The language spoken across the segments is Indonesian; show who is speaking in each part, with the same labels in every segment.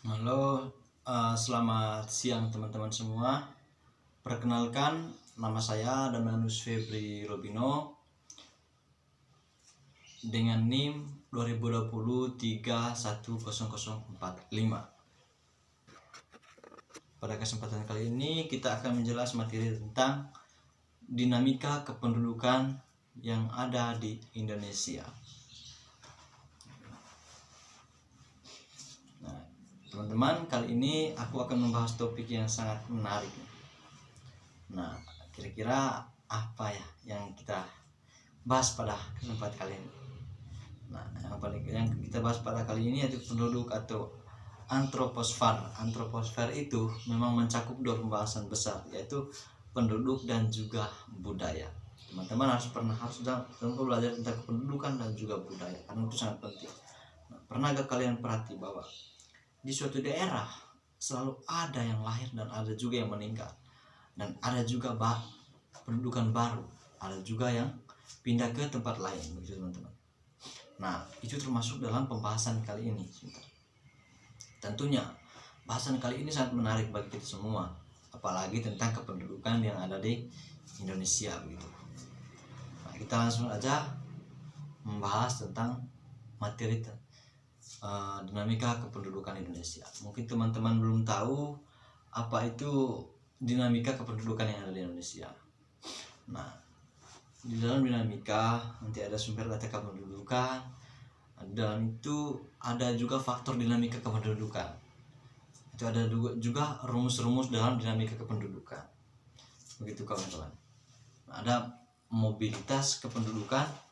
Speaker 1: Halo, selamat siang teman-teman semua. Perkenalkan, nama saya Damianus Febri Robino dengan NIM 2020-31045. Pada kesempatan kali ini kita akan menjelaskan materi tentang dinamika kependudukan yang ada di Indonesia. Teman-teman, kali ini aku akan membahas topik yang sangat menarik. Nah, kira-kira apa ya yang kita bahas pada kesempatan kali ini? Nah, yang kita bahas pada kali ini yaitu penduduk atau antroposfer. Antroposfer itu memang mencakup dua pembahasan besar, yaitu penduduk dan juga budaya. Teman-teman harus belajar tentang kependudukan dan juga budaya, karena itu sangat penting. Nah, pernahkah kalian perhati bahwa di suatu daerah selalu ada yang lahir dan ada juga yang meninggal, dan ada juga pendudukan baru, ada juga yang pindah ke tempat lain, begitu teman-teman. Nah, itu termasuk dalam pembahasan kali ini. Tentunya bahasan kali ini sangat menarik bagi kita semua, apalagi tentang kependudukan yang ada di Indonesia, begitu. Nah, kita langsung aja membahas tentang materi dinamika kependudukan Indonesia. Mungkin teman-teman belum tahu apa itu dinamika kependudukan yang ada di Indonesia. Nah, di dalam dinamika nanti ada sumber data kependudukan. Di dalam itu ada juga faktor dinamika kependudukan. Itu ada juga rumus-rumus dalam dinamika kependudukan. Begitu kawan-kawan. Nah, ada mobilitas kependudukan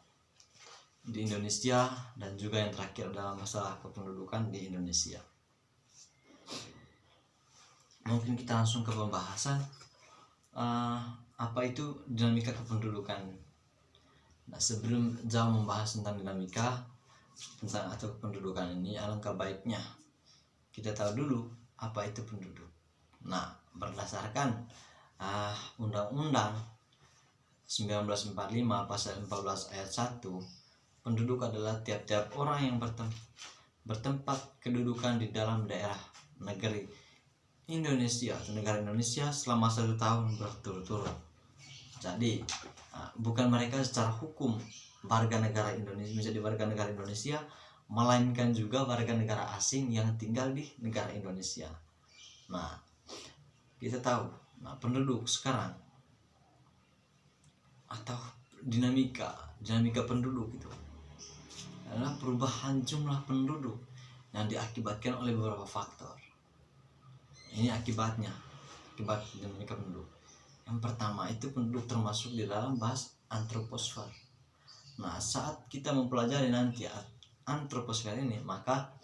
Speaker 1: di Indonesia dan juga yang terakhir dalam masalah kependudukan di Indonesia. Mungkin kita langsung ke pembahasan apa itu dinamika kependudukan. Nah, sebelum jauh membahas tentang dinamika atau kependudukan ini, alangkah baiknya kita tahu dulu apa itu penduduk. Nah, berdasarkan Undang-Undang 1945 pasal 14 ayat 1, penduduk adalah tiap-tiap orang yang bertempat kedudukan di dalam daerah negeri Indonesia atau negara Indonesia selama 1 tahun berturut-turut. Jadi bukan mereka secara hukum warga negara Indonesia menjadi warga negara Indonesia, melainkan juga warga negara asing yang tinggal di negara Indonesia. Nah, kita tahu, penduduk sekarang atau dinamika penduduk itu adalah perubahan jumlah penduduk yang diakibatkan oleh beberapa faktor. Ini akibat dinamika penduduk. Yang pertama itu penduduk termasuk di dalam bahas antroposfer. Nah, saat kita mempelajari nanti antroposfer ini, maka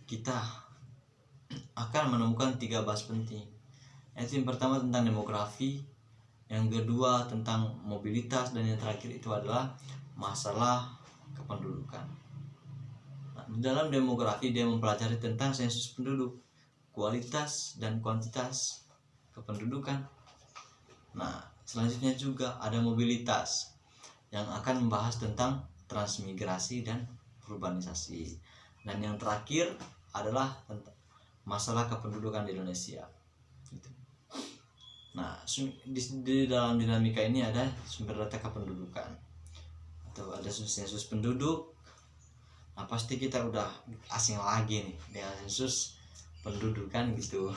Speaker 1: kita akan menemukan 3 bahas penting. Yaitu yang pertama tentang demografi, yang kedua tentang mobilitas, dan yang terakhir itu adalah masalah kependudukan. Nah, di dalam demografi dia mempelajari tentang sensus penduduk, kualitas dan kuantitas kependudukan. Nah, selanjutnya juga ada mobilitas yang akan membahas tentang transmigrasi dan urbanisasi. Dan yang terakhir adalah tentang masalah kependudukan di Indonesia. Nah, di dalam dinamika ini ada sumber data kependudukan atau ada sensus penduduk. Nah, pasti kita udah asing lagi nih dengan sensus pendudukan gitu.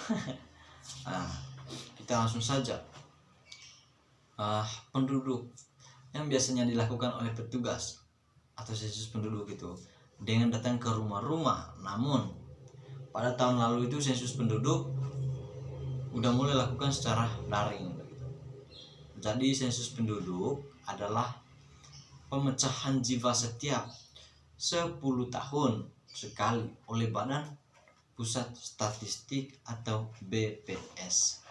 Speaker 1: Nah, kita langsung saja penduduk yang biasanya dilakukan oleh petugas atau sensus penduduk itu dengan datang ke rumah-rumah. Namun pada tahun lalu itu sensus penduduk udah mulai lakukan secara daring. Jadi sensus penduduk adalah pemecahan jiwa setiap 10 tahun sekali oleh Badan Pusat Statistik atau BPS.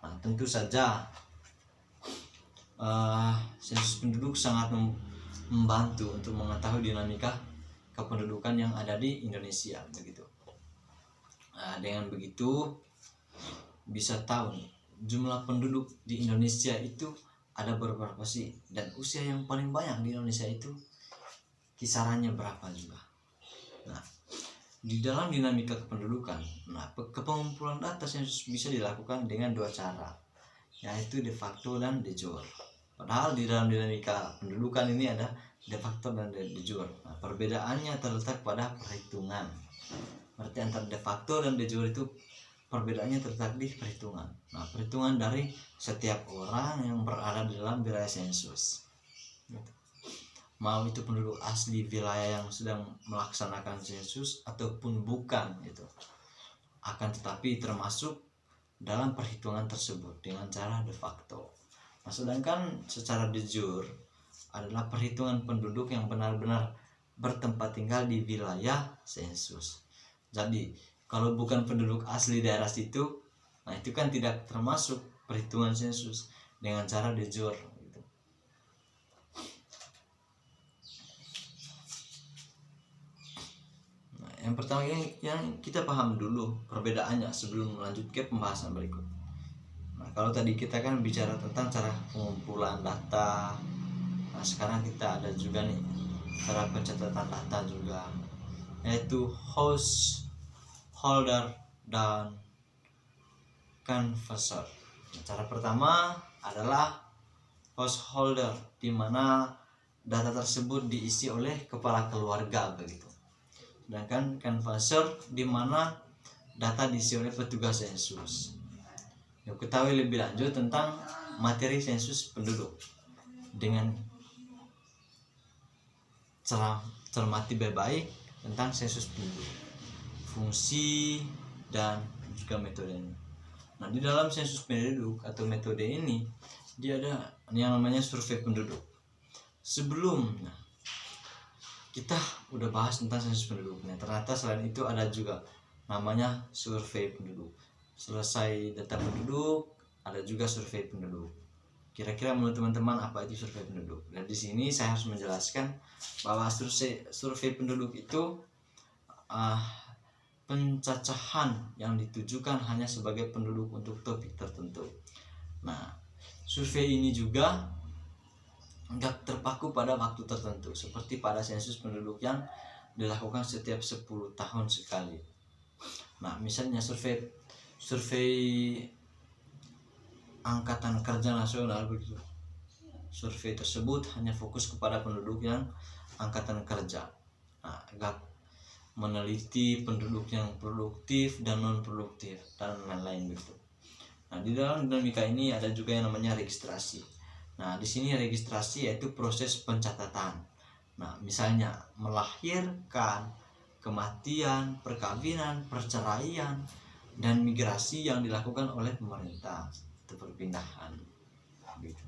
Speaker 1: Nah, tentu saja sensus penduduk sangat membantu untuk mengetahui dinamika kependudukan yang ada di Indonesia, begitu. Nah, dengan begitu bisa tahu nih, jumlah penduduk di Indonesia itu ada berapa sih, dan usia yang paling banyak di Indonesia itu kisarannya berapa juga. Nah, di dalam dinamika kependudukan, nah kepengumpulan data sensus bisa dilakukan dengan dua cara, yaitu de facto dan de jure. Padahal di dalam dinamika pendudukan ini ada de facto dan de jure. Nah, perbedaannya terletak pada perhitungan. Berarti antara de facto dan de jure itu perbedaannya terletak di perhitungan. Nah, perhitungan dari setiap orang yang berada di dalam wilayah sensus. Mau itu penduduk asli wilayah yang sedang melaksanakan sensus ataupun bukan, gitu, akan tetapi termasuk dalam perhitungan tersebut dengan cara de facto. Nah, sedangkan secara de jure adalah perhitungan penduduk yang benar-benar bertempat tinggal di wilayah sensus. Jadi kalau bukan penduduk asli daerah situ, nah itu kan tidak termasuk perhitungan sensus dengan cara de jure. Yang pertama yang kita paham dulu perbedaannya sebelum lanjut ke pembahasan berikut. Nah, kalau tadi kita kan bicara tentang cara pengumpulan data, nah sekarang kita ada juga nih cara pencatatan data juga, yaitu host, holder, dan canvasser. Nah, cara pertama adalah host holder, di mana data tersebut diisi oleh kepala keluarga begitu. Sedangkan canvasser di mana data diisi oleh petugas sensus. Yuk ketahui lebih lanjut tentang materi sensus penduduk dengan cermati baik-baik tentang sensus penduduk, fungsi dan juga metodenya. Nah, di dalam sensus penduduk atau metode ini dia ada yang namanya survei penduduk. Sebelumnya kita udah bahas tentang sensus penduduk. Nah, ternyata selain itu ada juga namanya survei penduduk. Selesai data penduduk, ada juga survei penduduk. Kira-kira menurut teman-teman apa itu survei penduduk? Dan di sini saya harus menjelaskan bahwa survei penduduk itu pencacahan yang ditujukan hanya sebagai penduduk untuk topik tertentu. Nah, survei ini juga nggak terpaku pada waktu tertentu seperti pada sensus penduduk yang dilakukan setiap 10 tahun sekali. Nah, misalnya survei Angkatan Kerja Nasional begitu. Survei tersebut hanya fokus kepada penduduk yang angkatan kerja. Nah, nggak meneliti penduduk yang produktif dan non produktif dan lain-lain begitu. Nah, di dalam dinamika ini ada juga yang namanya registrasi. Nah, di sini registrasi yaitu proses pencatatan. Nah, misalnya melahirkan, kematian, perkawinan, perceraian, dan migrasi yang dilakukan oleh pemerintah atau perpindahan. Gitu.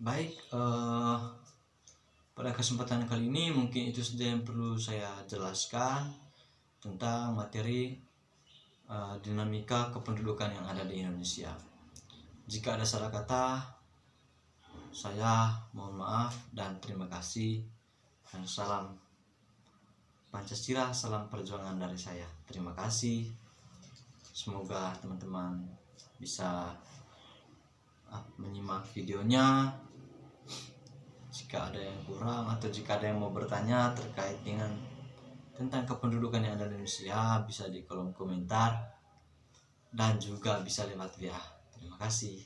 Speaker 1: Baik, pada kesempatan kali ini mungkin itu saja yang perlu saya jelaskan tentang materi dinamika kependudukan yang ada di Indonesia. Jika ada salah kata, saya mohon maaf dan terima kasih. Dan salam Pancasila, salam perjuangan dari saya. Terima kasih. Semoga teman-teman bisa menyimak videonya. Jika ada yang kurang atau jika ada yang mau bertanya terkait dengan tentang kependudukan yang ada di Indonesia, bisa di kolom komentar dan juga bisa lewat WA. Terima kasih.